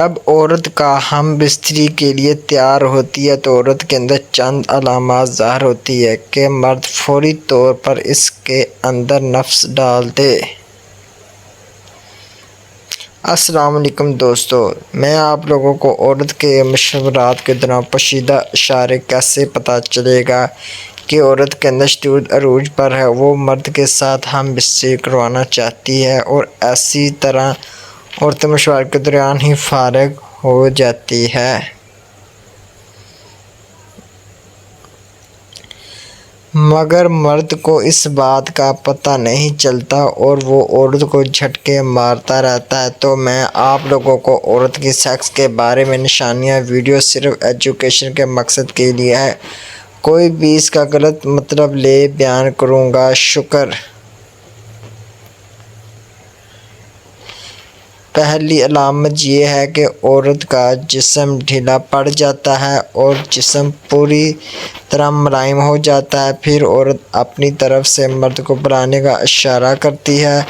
جب عورت کا ہم بستری کے لیے تیار ہوتی ہے تو عورت کے اندر چند علامات ظاہر ہوتی ہیں کہ مرد فوری طور پر اس کے اندر نفس ڈال دے۔ السلام علیکم دوستو، میں آپ لوگوں کو عورت کے مشاورات کے دوران پوشیدہ اشارے کیسے پتہ چلے گا کہ عورت کے اندر شدید عروج پر ہے، وہ مرد کے ساتھ ہم بستری کروانا چاہتی ہے اور اسی طرح عورت مشاورے کے دوران ہی فارغ ہو جاتی ہے۔ مگر مرد کو اس بات کا پتہ نہیں چلتا اور وہ عورت کو جھٹکے مارتا رہتا ہے۔ تو میں آپ لوگوں کو عورت کی سیکس کے بارے میں نشانیاں ویڈیو صرف ایجوکیشن کے مقصد کے لیے ہے، کوئی بھی اس کا غلط مطلب لے بیان کروں گا۔ شکر۔ پہلی علامت یہ ہے کہ عورت کا جسم ڈھیلا پڑ جاتا ہے اور جسم پوری طرح ملائم ہو جاتا ہے۔ پھر عورت اپنی طرف سے مرد کو بلانے کا اشارہ کرتی ہے،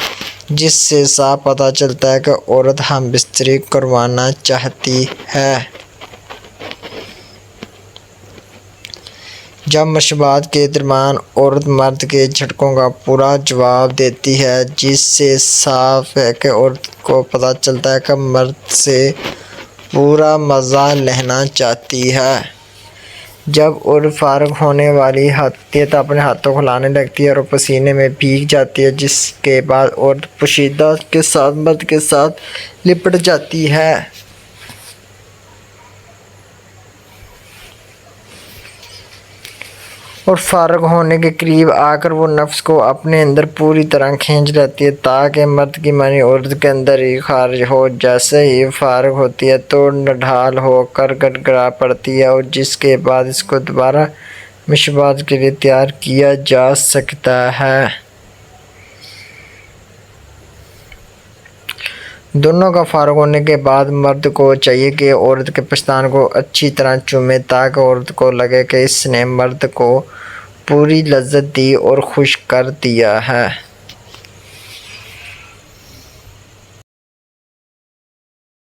جس سے صاف پتہ چلتا ہے کہ عورت ہم بستری کروانا چاہتی ہے۔ جب مشاورات کے درمیان عورت مرد کے جھٹکوں کا پورا جواب دیتی ہے، جس سے صاف ہے کہ عورت کو پتہ چلتا ہے کہ مرد سے پورا مزہ لینا چاہتی ہے۔ جب عورت فارغ ہونے والی ہوتی ہے تو اپنے ہاتھوں کو ہلانے لگتی ہے اور پسینے میں بھیگ جاتی ہے، جس کے بعد عورت پوشیدہ کے ساتھ مرد کے ساتھ لپٹ جاتی ہے۔ اور فارغ ہونے کے قریب آ کر وہ نفس کو اپنے اندر پوری طرح کھینچ لیتی ہے تاکہ مرد کی منی عورت کے اندر ہی خارج ہو۔ جیسے ہی فارغ ہوتی ہے تو نڈھال ہو کر گڑگڑا پڑتی ہے اور جس کے بعد اس کو دوبارہ مشاورات کے لیے تیار کیا جا سکتا ہے۔ دونوں کا فارغ ہونے کے بعد مرد کو چاہیے کہ عورت کے پستان کو اچھی طرح چومے تاکہ عورت کو لگے کہ اس نے مرد کو پوری لذت دی اور خوش کر دیا ہے۔